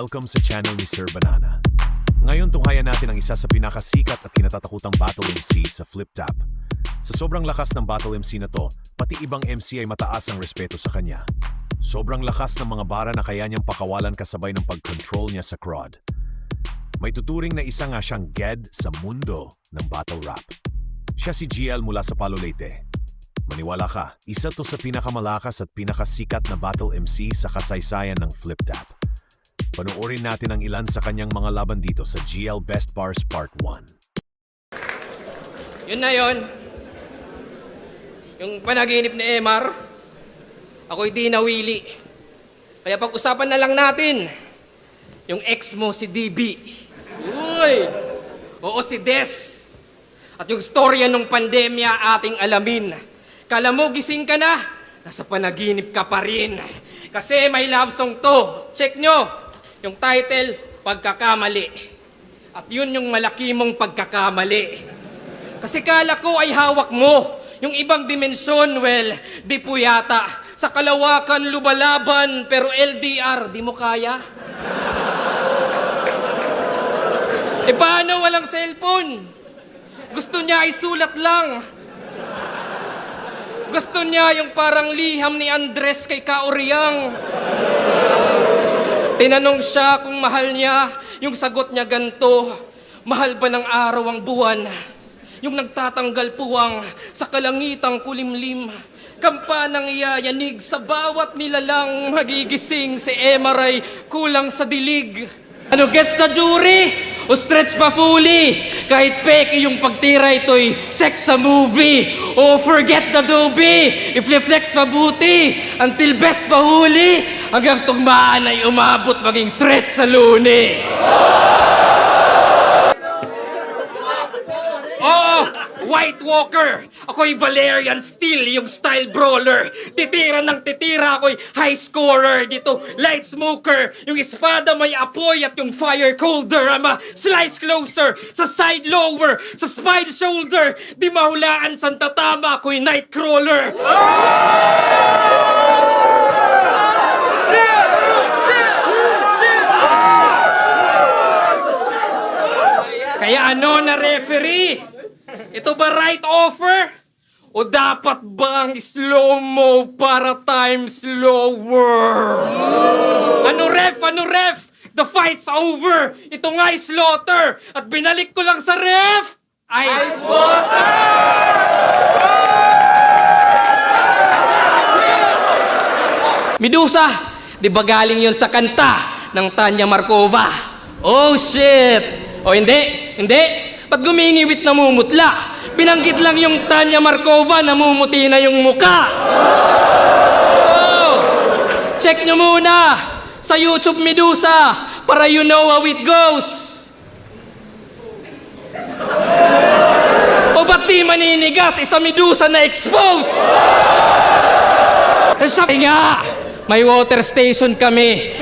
Welcome sa channel ni Sir Banana. Ngayon tunghayan natin ang isa sa pinakasikat at kinatatakutang battle MC sa Flip Tap. Sa sobrang lakas ng battle MC na to, pati ibang MC ay mataas ang respeto sa kanya. Sobrang lakas ng mga bara na kaya niyang pakawalan kasabay ng pag-control niya sa crowd. May tuturing na isa nga siyang Ged sa mundo ng battle rap. Siya si GL mula sa Palo Leyte. Maniwala ka, isa to sa pinakamalakas at pinakasikat na battle MC sa kasaysayan ng Flip Tap. Panoorin natin ang ilan sa kanyang mga laban dito sa GL Best Bars Part 1. Yun na yun. Yung panaginip ni Emar, ako'y di nawili. Kaya pag-usapan na lang natin, yung ex mo si DB. Uy! Oo, si Des. At yung storya ng pandemya ating alamin. Kala mo gising ka na, nasa panaginip ka pa rin. Kasi may love song to. Check nyo. Yung title, Pagkakamali. At yun yung malaki mong pagkakamali. Kasi kala ko ay hawak mo. Yung ibang dimensyon, well, di po yata. Sa kalawakan, lumalaban, pero LDR, di mo kaya? E paano walang cellphone? Gusto niya ay sulat lang. Gusto niya yung parang liham ni Andres kay Kaoryang. Tinanong siya kung mahal niya, yung sagot niya ganto, mahal ba ng araw ang buwan? Yung nagtatanggal puwang sa kalangitang kulimlim, kampanang iyayanig sa bawat nilalang magigising si Emaray kulang sa dilig. Ano gets na jury? O stretch pa fully? Kahit peke yung pagtira ito'y sex sa movie. O forget the doobie, i-flex mabuti until best pahuli hanggang tugmaan ay umabot maging threat sa luni. White Walker, ako'y Valerian Steel, yung style brawler. Titira ng titira, ako'y high scorer. Dito, light smoker, yung espada may apoy at yung fire colder. Ama, slice closer, sa side lower, sa spine shoulder. Di mahulaan sa tatama, ako'y nightcrawler. Kaya ano na referee? Ito ba right offer? O dapat bang slow-mo para time slower? Ano ref? The fight's over! Ito nga slaughter! At binalik ko lang sa ref! Ice water! Medusa! Di ba galing yun sa kanta ng Tanya Markova? Oh shit! O hindi! Ba't gumingiwit na mumutla? Binanggit lang yung Tanya Markova, namumuti na yung muka. Oh, check nyo muna sa YouTube Medusa para you know how it goes. O ba't di maninigas? Isa Medusa na expose. Sabi nga, may water station kami.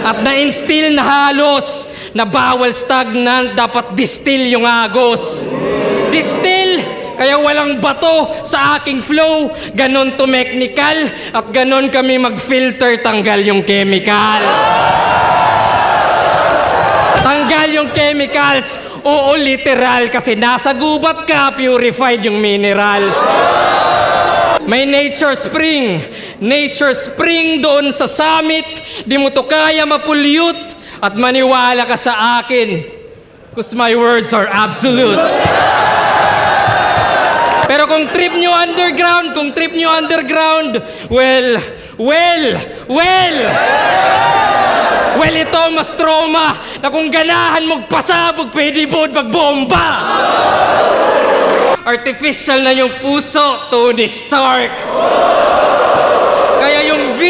At na-instill na halos na bawal stagnant, dapat distill yung agos. Distill, kaya walang bato sa aking flow. Ganon to technical at ganon kami mag-filter, tanggal yung chemical. Tanggal yung chemicals. Oo, literal, kasi nasa gubat ka, purified yung minerals. May nature spring doon sa summit. Di mo to kaya mapulyut. At maniwala ka sa akin, cause my words are absolute. Pero kung trip nyo underground, well, ito mas trauma na kung ganahan magpasabog, pwede po magbomba. Artificial na yung puso, Tony Stark. Kaya yung V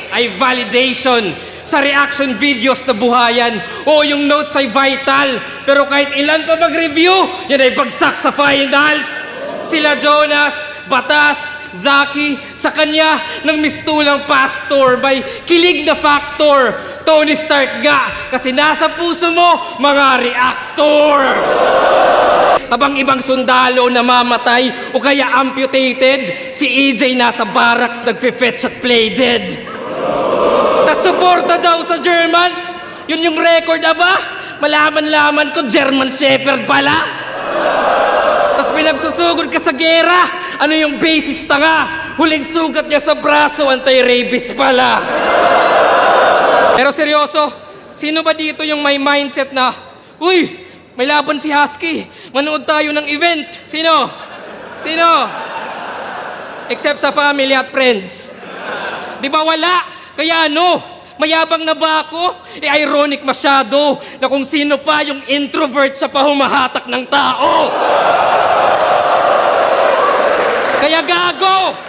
ay validation. Sa reaction videos na buhayan, o yung notes ay vital. Pero kahit ilan pa mag-review, yan ay bagsak sa finals. Sila Jonas, Batas, Zaki, sa kanya ng mistulang pastor, may kilig na factor. Tony Stark nga, kasi nasa puso mo, mga reactor. Habang ibang sundalo namamatay o kaya amputated, si EJ nasa barracks nagfe-fetch at play dead. Tas suporta daw sa Germans. Yun yung record, aba. Malaman-laman ko, German Shepherd pala. Tas pinagsusugod ka sa gera. Ano yung basista nga? Huling sugat niya sa braso, anti-rabies pala. Pero seryoso, sino ba dito yung may mindset na, uy, may laban si Husky, manood tayo ng event? Sino? Sino? Except sa family at friends. Di ba wala? Kaya ano, mayabang na ba ako? Ironic masyado na kung sino pa yung introvert sa pahumahatak ng tao. Kaya gago!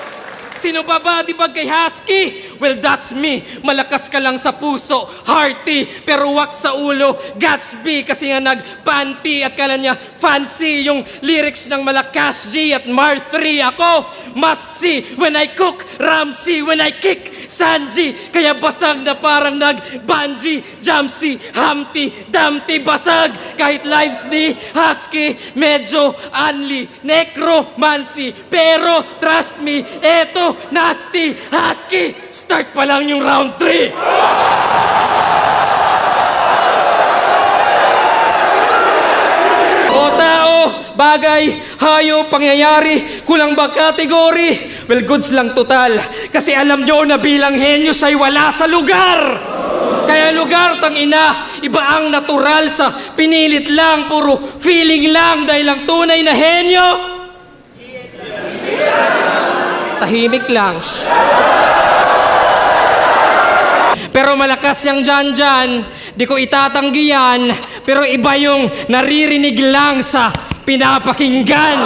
Sino ba ba, di ba kay Husky? Well, that's me. Malakas ka lang sa puso, hearty, pero wak sa ulo, Gatsby. Kasi nga nag-panty at kala niya fancy yung lyrics ng Malakas G at Mar 3. Ako, must see when I cook, Ramsey when I kick, Sanji. Kaya basag na parang nag-bungee, Jamsi, Humpty, Dumpty, basag. Kahit lives ni Husky, medyo unli, necromancy. Pero, trust me, eto, nasty, Husky, start pa lang yung round 3. O tao, bagay, hayop, pangyayari, kulang ba kategory? Well, goods lang total. Kasi alam nyo na bilang henyos ay wala sa lugar. Kaya lugar, tang ina, iba ang natural sa pinilit lang, puro feeling lang dahil ang tunay na henyo. Tahimik lang. Pero malakas yung dyan, di ko itatanggi yan, pero iba yung naririnig lang sa pinapakinggan.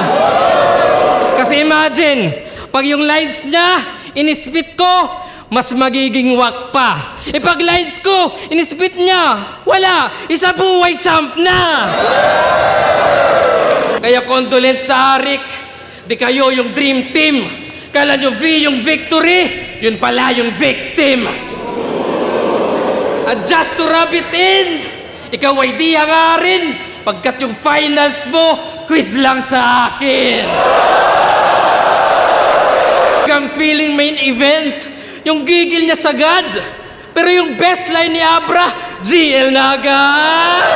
Kasi imagine, pag yung lines niya, inispit ko, mas magiging wak pa. E pag lines ko, inispit niya, wala, isa buhay champ na. Kaya condolence na Arik, di kayo yung dream team. Kala nyo V yung victory, yun pala yung victim. At just to rub it in, ikaw ay di hangarin, pagkat yung finals mo, quiz lang sa akin. Ang feeling main event, yung gigil niya sagad, pero yung best line ni Abra, GL na agad.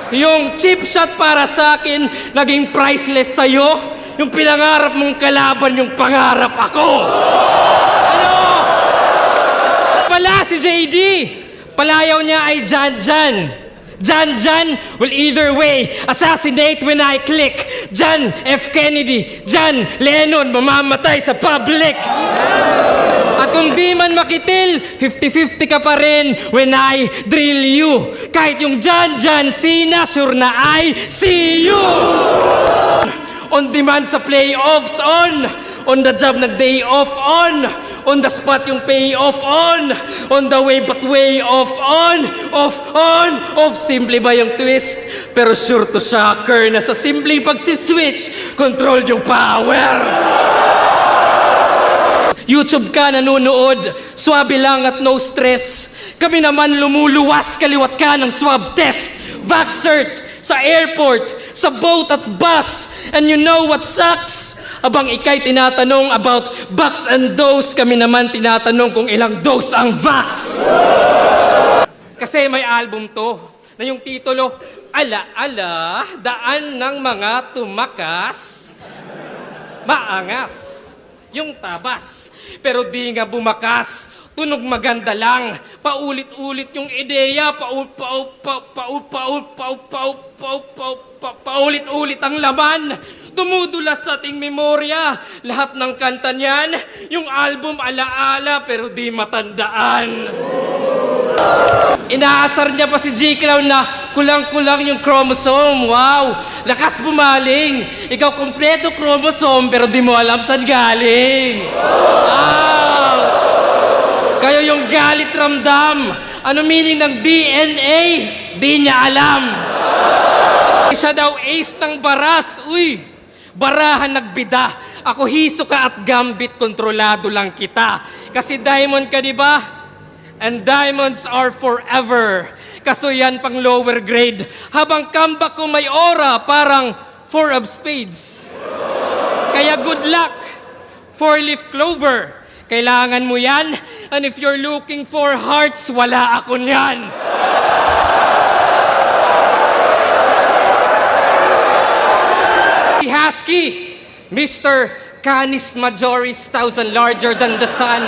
Yung chip shot para sa akin, naging priceless sa'yo. Yung pinangarap mong kalaban, yung pangarap ako. Ano? Pala si JD. Palayaw niya ay Jan. Jan will either way assassinate when I click. John F. Kennedy, John Lennon, mamamatay sa public. At kung di man makitil, 50-50 ka pa rin when I drill you. Kahit yung John Cena, sure na I see you. On demand sa playoffs, on the job na day off, on the spot yung payoff, on the way but way off, off. Simple ba yung twist? Pero sure to shocker na sa simpleng pagsiswitch, control yung power. YouTube ka nanonood, swabe lang at no stress. Kami naman lumuluwas, kaliwat ka ng swab test. Vaxcert, sa airport, sa boat at bus. And you know what sucks? Abang ikay tinatanong about vax and dose, kami naman tinatanong kung ilang dose ang vax. Kasi may album to, na yung titulo, Ala-ala, daan ng mga tumakas, maangas, yung tabas. Pero di nga bumakas, tunog maganda lang. Paulit-ulit yung ideya, paulit-ulit ang laman. Dumudulas sa ating memorya, lahat ng kanta niyan, yung album ala-ala pero di matandaan. Inaasar niya pa si J. Clown na kulang-kulang yung chromosome. Wow! Lakas bumaling. Ikaw kompleto chromosome pero di mo alam saan galing. Ouch! Kayo yung galit ramdam. Ano meaning ng DNA? Di niya alam. Isa daw ace ng baras. Uy! Barahan nagbida. Ako Hisoka at Gambit, kontrolado lang kita. Kasi diamond ka, di ba? And diamonds are forever. Kaso yan pang lower grade. Habang comeback ko may aura, parang 4 of spades. Kaya good luck. 4-leaf clover. Kailangan mo yan. And if you're looking for hearts, wala ako niyan. Husky, Mr. Canis Majoris, 1,000 larger than the sun.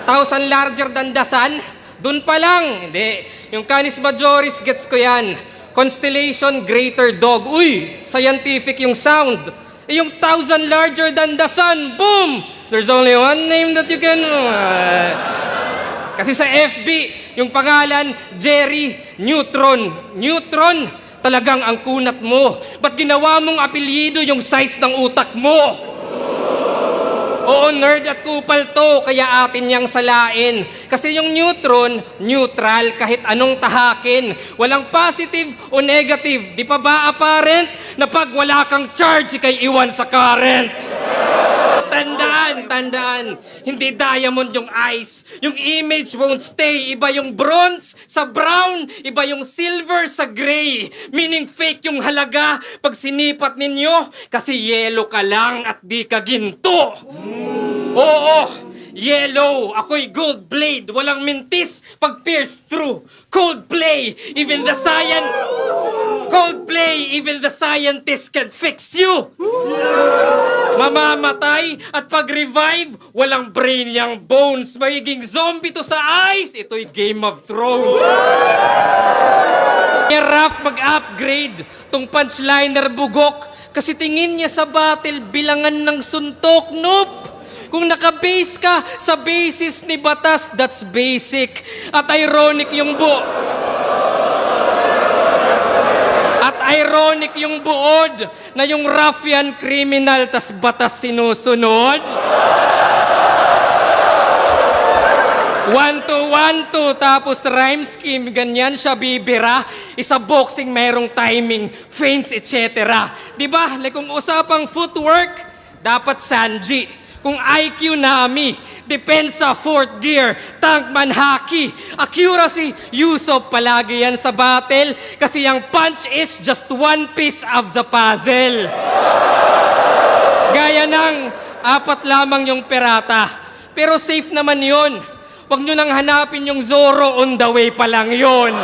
1,000 larger than the sun? Dun pa lang. Hindi. Yung Canis Majoris, gets ko yan. Constellation Greater Dog. Uy, scientific yung sound. Eh, yung 1,000 larger than the sun, boom! There's only one name that you can... Kasi sa FB, yung pangalan, Jerry Neutron. Neutron, talagang ang kunat mo. Ba't ginawa mong apelyido yung size ng utak mo? Oo, nerd at kupal to, kaya atin niyang salain. Kasi yung neutron, neutral kahit anong tahakin. Walang positive o negative. Di pa ba apparent na pag wala kang charge, ikay iwan sa current? Tandaan, hindi diamond yung ice. Yung image won't stay. Iba yung bronze sa brown, iba yung silver sa gray. Meaning fake yung halaga pag sinipat ninyo kasi yellow ka lang at di ka ginto. Oo, yellow. Ako'y gold blade. Walang mintis pag pierce through. Coldplay, even the scientist can fix you. Mamamatay at pag-revive, walang brain yang bones. Magiging zombie to sa ice. Ito'y Game of Thrones. Kaya Raph mag-upgrade tong punchliner bugok kasi tingin niya sa battle bilangan ng suntok. Nope! Kung naka-base ka sa basis ni Batas, that's basic. At ironic yung buod na yung ruffian criminal tas Batas sinusunod. 1-2-1-2 tapos rhyme scheme, ganyan siya bibira. Isa boxing merong timing, feints, etc. Diba? Like kung usapang footwork, dapat Sanji. Kung IQ Nami, depensa 4th gear, tankman haki, accuracy, Yusuf palagi yan sa battle kasi yung punch is just one piece of the puzzle. Gaya ng 4 lamang yung perata, pero safe naman yon. Huwag nyo nang hanapin yung Zoro, on the way pa lang yon.